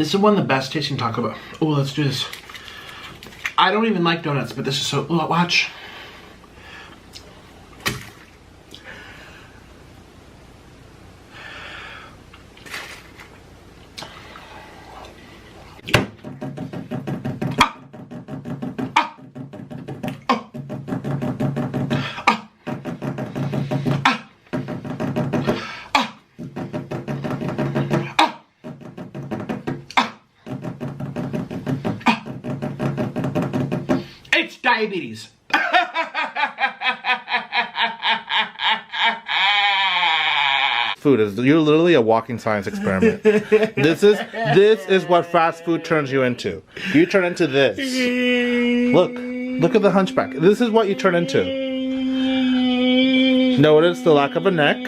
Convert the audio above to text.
This is one of the best tasting Taco Bell. Oh, let's do this. I don't even like donuts, but this is so, oh, watch. It's diabetes. Food is, you're literally a walking science experiment. This is what fast food turns you into. You turn into this. Look at the hunchback. This is what you turn into. Notice the lack of a neck.